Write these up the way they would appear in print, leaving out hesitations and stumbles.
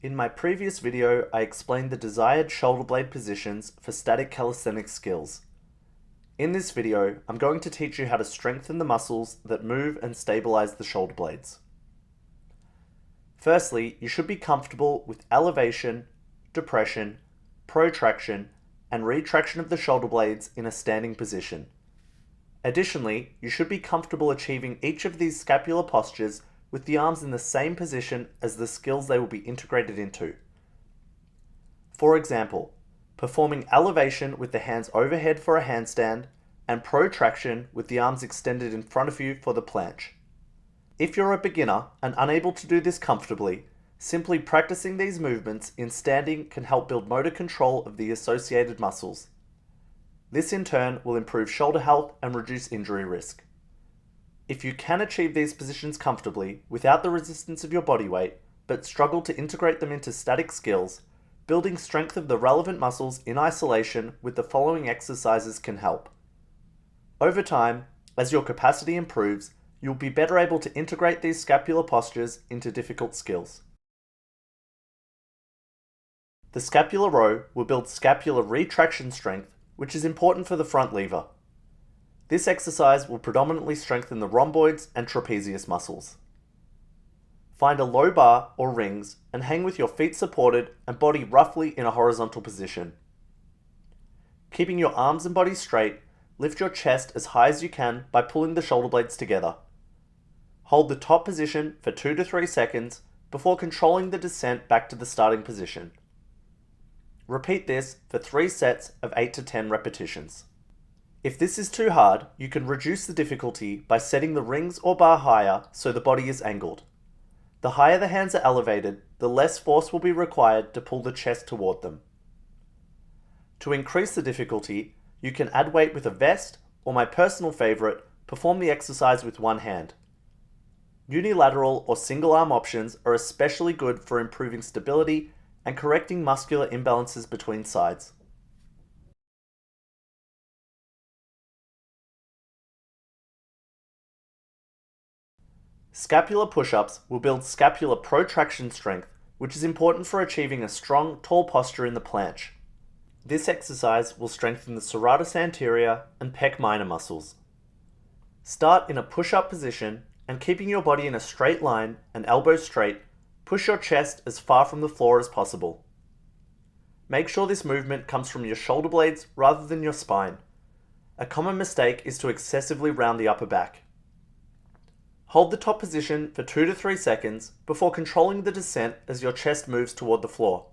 In my previous video, I explained the desired shoulder blade positions for static calisthenic skills. In this video, I'm going to teach you how to strengthen the muscles that move and stabilize the shoulder blades. Firstly, you should be comfortable with elevation, depression, protraction, and retraction of the shoulder blades in a standing position. Additionally, you should be comfortable achieving each of these scapular postures with the arms in the same position as the skills they will be integrated into. For example, performing elevation with the hands overhead for a handstand and protraction with the arms extended in front of you for the planche. If you're a beginner and unable to do this comfortably, simply practicing these movements in standing can help build motor control of the associated muscles. This in turn will improve shoulder health and reduce injury risk. If you can achieve these positions comfortably without the resistance of your body weight, but struggle to integrate them into static skills, building strength of the relevant muscles in isolation with the following exercises can help. Over time, as your capacity improves, you'll be better able to integrate these scapular postures into difficult skills. The scapular row will build scapular retraction strength, which is important for the front lever. This exercise will predominantly strengthen the rhomboids and trapezius muscles. Find a low bar or rings and hang with your feet supported and body roughly in a horizontal position. Keeping your arms and body straight, lift your chest as high as you can by pulling the shoulder blades together. Hold the top position for 2 to 3 seconds before controlling the descent back to the starting position. Repeat this for 3 sets of 8 to 10 repetitions. If this is too hard, you can reduce the difficulty by setting the rings or bar higher so the body is angled. The higher the hands are elevated, the less force will be required to pull the chest toward them. To increase the difficulty, you can add weight with a vest, or my personal favorite, perform the exercise with one hand. Unilateral or single arm options are especially good for improving stability and correcting muscular imbalances between sides. Scapular push-ups will build scapular protraction strength, which is important for achieving a strong, tall posture in the planche. This exercise will strengthen the serratus anterior and pec minor muscles. Start in a push-up position and keeping your body in a straight line and elbows straight, push your chest as far from the floor as possible. Make sure this movement comes from your shoulder blades rather than your spine. A common mistake is to excessively round the upper back. Hold the top position for 2 to 3 seconds before controlling the descent as your chest moves toward the floor.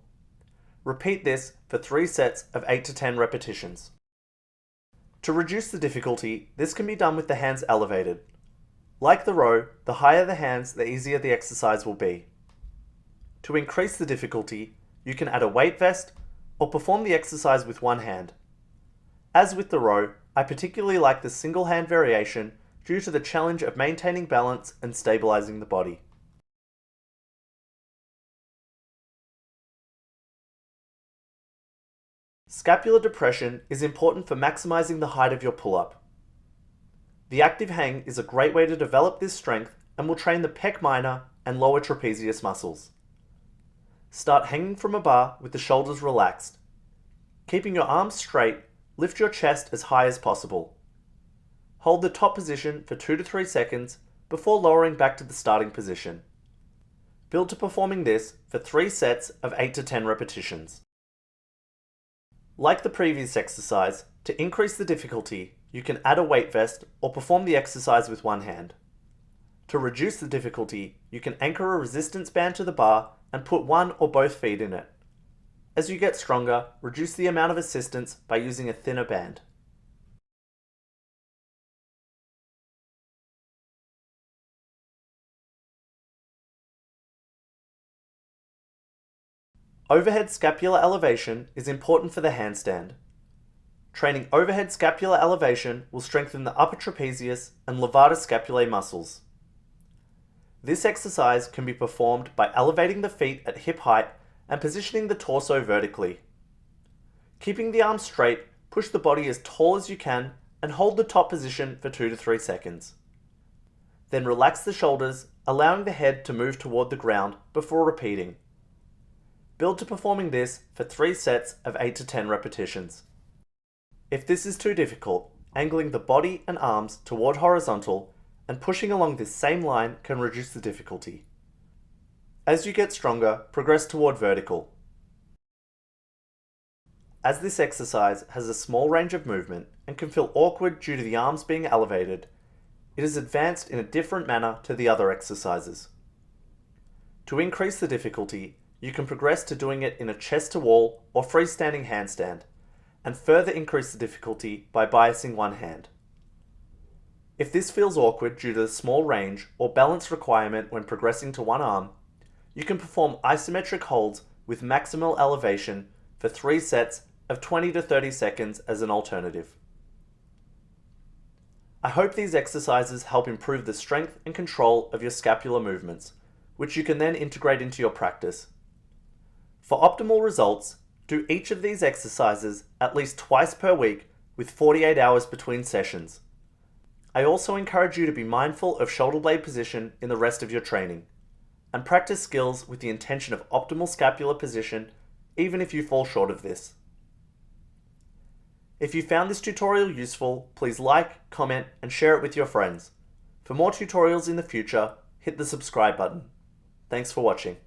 Repeat this for 3 sets of 8 to 10 repetitions. To reduce the difficulty, this can be done with the hands elevated. Like the row, the higher the hands, the easier the exercise will be. To increase the difficulty, you can add a weight vest or perform the exercise with one hand. As with the row, I particularly like the single hand variation due to the challenge of maintaining balance and stabilizing the body. Scapular depression is important for maximizing the height of your pull-up. The active hang is a great way to develop this strength and will train the pec minor and lower trapezius muscles. Start hanging from a bar with the shoulders relaxed. Keeping your arms straight, lift your chest as high as possible. Hold the top position for 2 to 3 seconds before lowering back to the starting position. Build to performing this for 3 sets of 8 to 10 repetitions. Like the previous exercise, to increase the difficulty, you can add a weight vest or perform the exercise with one hand. To reduce the difficulty, you can anchor a resistance band to the bar and put one or both feet in it. As you get stronger, reduce the amount of assistance by using a thinner band. Overhead scapular elevation is important for the handstand. Training overhead scapular elevation will strengthen the upper trapezius and levator scapulae muscles. This exercise can be performed by elevating the feet at hip height and positioning the torso vertically. Keeping the arms straight, push the body as tall as you can and hold the top position for 2 to 3 seconds. Then relax the shoulders, allowing the head to move toward the ground before repeating. Build to performing this for 3 sets of 8 to 10 repetitions. If this is too difficult, angling the body and arms toward horizontal and pushing along this same line can reduce the difficulty. As you get stronger, progress toward vertical. As this exercise has a small range of movement and can feel awkward due to the arms being elevated, it is advanced in a different manner to the other exercises. To increase the difficulty, you can progress to doing it in a chest-to-wall or freestanding handstand, and further increase the difficulty by biasing one hand. If this feels awkward due to the small range or balance requirement when progressing to one arm, you can perform isometric holds with maximal elevation for 3 sets of 20 to 30 seconds as an alternative. I hope these exercises help improve the strength and control of your scapular movements, which you can then integrate into your practice. For optimal results, do each of these exercises at least twice per week with 48 hours between sessions. I also encourage you to be mindful of shoulder blade position in the rest of your training, and practice skills with the intention of optimal scapular position even if you fall short of this. If you found this tutorial useful, please like, comment, and share it with your friends. For more tutorials in the future, hit the subscribe button. Thanks for watching.